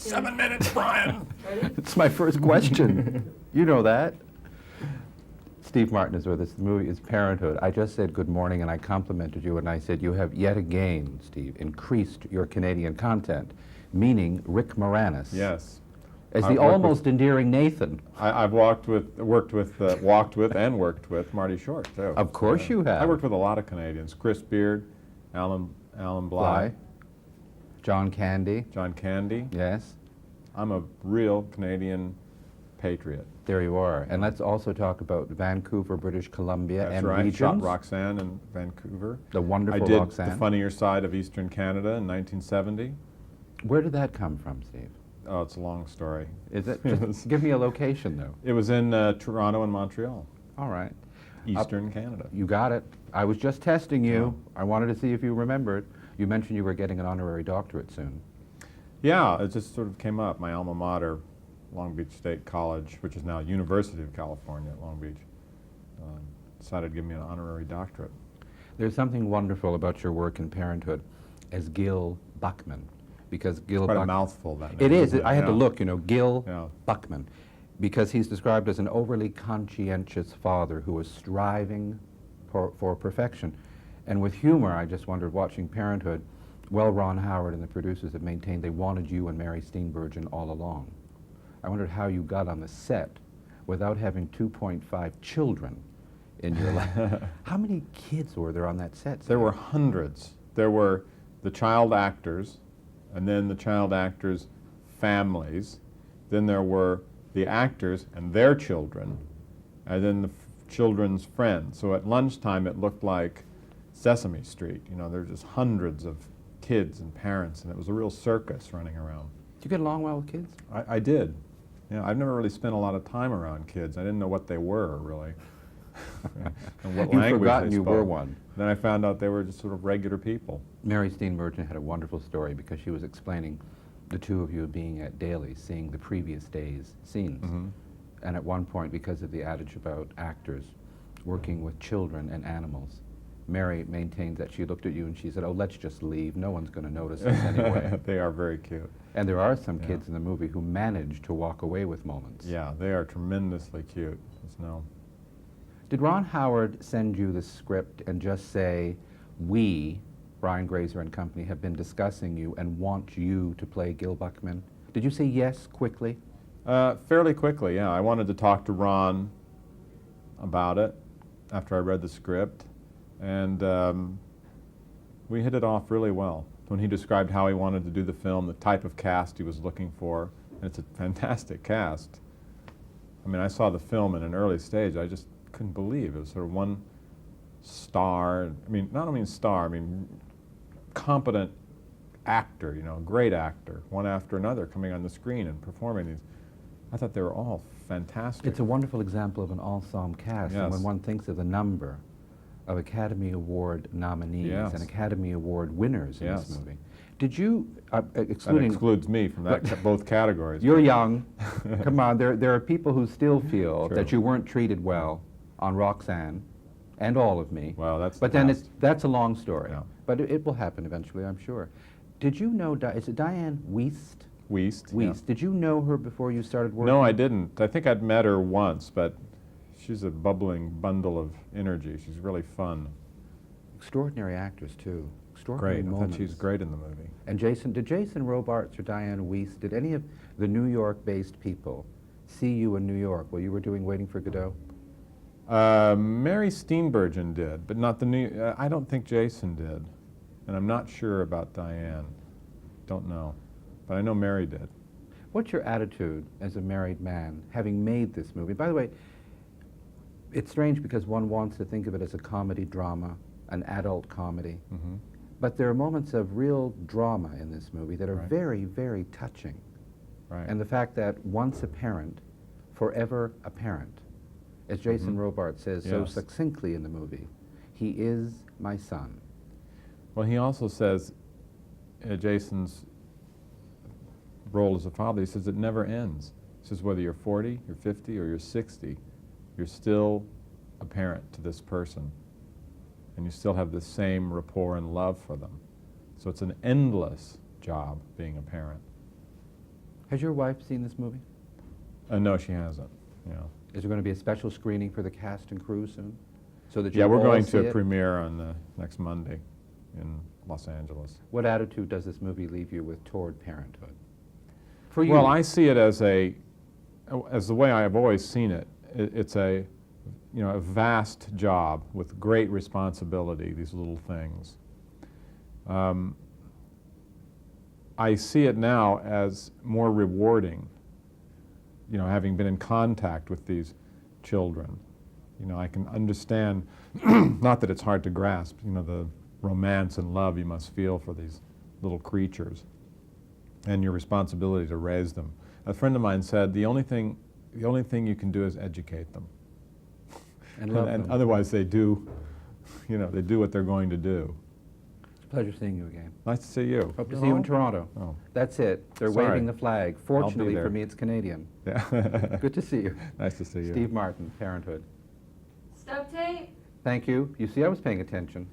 7 minutes, Brian. It's my first question. You know that. Steve Martin is with us. The movie is Parenthood. I just said good morning and I complimented you and I said you have yet again, Steve, increased your Canadian content, meaning Rick Moranis. Yes. As the almost endearing Nathan. I've worked with and worked with Marty Short, too. Of course you have. I worked with a lot of Canadians. Chris Beard, Alan Bly. John Candy. John Candy. Yes. I'm a real Canadian patriot. There you are. And let's also talk about Vancouver, British Columbia, That's and right. regions. Shot Roxanne in Vancouver. The wonderful I did Roxanne. The Funnier Side of Eastern Canada in 1970. Where did that come from, Steve? Oh, it's a long story. Is it? Just give me a location, though. It was in Toronto and Montreal. All right. Eastern Canada. You got it. I was just testing you. I wanted to see if you remembered. You mentioned you were getting an honorary doctorate soon. Yeah, it just sort of came up. My alma mater, Long Beach State College, which is now University of California at Long Beach, decided to give me an honorary doctorate. There's something wonderful about your work in Parenthood as Gil Buckman, because Gil Quite a Buckman. mouthful, that name. It is. Isn't it? I had to Yeah. look. Gil Yeah. Buckman, because he's described as an overly conscientious father who was striving for perfection. And with humor, I just wondered, watching Parenthood, well, Ron Howard and the producers have maintained they wanted you and Mary Steenburgen all along. I wondered how you got on the set without having 2.5 children in your life. How many kids were there on that set? There were hundreds. There were the child actors, and then the child actors' families. Then there were the actors and their children, and then the children's friends. So at lunchtime, it looked like Sesame Street. There were just hundreds of kids and parents, and it was a real circus running around. Did you get along well with kids? I did. I've never really spent a lot of time around kids. I didn't know what they were, really. And what You've language forgotten they you spoke. were one. Then I found out they were just sort of regular people. Mary Steenburgen had a wonderful story because she was explaining the two of you being at Daly's, seeing the previous day's scenes. Mm-hmm. And at one point, because of the adage about actors working with children and animals, Mary maintained that she looked at you and she said, "Oh, let's just leave. No one's going to notice us anyway." They are very cute. And there are some kids in the movie who manage to walk away with moments. Yeah, they are tremendously cute. Did Ron Howard send you the script and just say, "We, Brian Grazer and company, have been discussing you and want you to play Gil Buckman"? Did you say yes quickly? Fairly quickly, yeah. I wanted to talk to Ron about it after I read the script, and we hit it off really well. When he described how he wanted to do the film, the type of cast he was looking for, and it's a fantastic cast. I saw the film in an early stage. I just couldn't believe it was sort of one star. Not only star, competent actor, great actor, one after another coming on the screen and performing these. I thought they were all fantastic. It's a wonderful example of an ensemble cast. Yes. And when one thinks of the number of Academy Award nominees and Academy Award winners in this movie, did you, excluding... That excludes me from both categories. You're young. Come on, there are people who still feel that you weren't treated well on Roxanne and All of Me. Well, that's But then that's a long story. Yeah. But it will happen eventually, I'm sure. Did you know, is it Diane Wiest? Wiest. Wiest. Yeah. Did you know her before you started working? No, I didn't. I think I'd met her once, but she's a bubbling bundle of energy. She's really fun. Extraordinary actress, too. Extraordinary Great. moments. I thought she's great in the movie. And did Jason Robards or Diane Wiest, did any of the New York-based people see you in New York while you were doing Waiting for Godot? Mary Steenburgen did, but not the I don't think Jason did. And I'm not sure about Diane. Don't know. But I know Mary did. What's your attitude as a married man, having made this movie? By the way, it's strange because one wants to think of it as a comedy drama, an adult comedy. Mm-hmm. But there are moments of real drama in this movie that are Right. very, very touching. Right. And the fact that once a parent, forever a parent, as Jason Robards says so succinctly in the movie, he is my son. Well, he also says, Jason's role as a father, he says it never ends. He says whether you're 40, you're 50, or you're 60, you're still a parent to this person. And you still have the same rapport and love for them. So it's an endless job being a parent. Has your wife seen this movie? No, she hasn't. Yeah. Is there going to be a special screening for the cast and crew soon? So that you Yeah, we're all going see to a it? premiere on next Monday in Los Angeles. What attitude does this movie leave you with toward Parenthood? For you. Well, I see it as the way I have always seen it. It's a vast job with great responsibility, these little things. I see it now as more rewarding, having been in contact with these children. I can understand, not that it's hard to grasp, the romance and love you must feel for these little creatures and your responsibility to raise them. A friend of mine said, the only thing you can do is educate them. And love them. Otherwise they do, they do what they're going to do. It's a pleasure seeing you again. Nice to see you. Hope to see you in Toronto. Oh. That's it. They're Sorry. waving the flag. Fortunately there. for me, it's Canadian. Yeah. Good to see you. Nice to see you. Steve Martin, Parenthood. Stub tape? Thank you. You see, I was paying attention.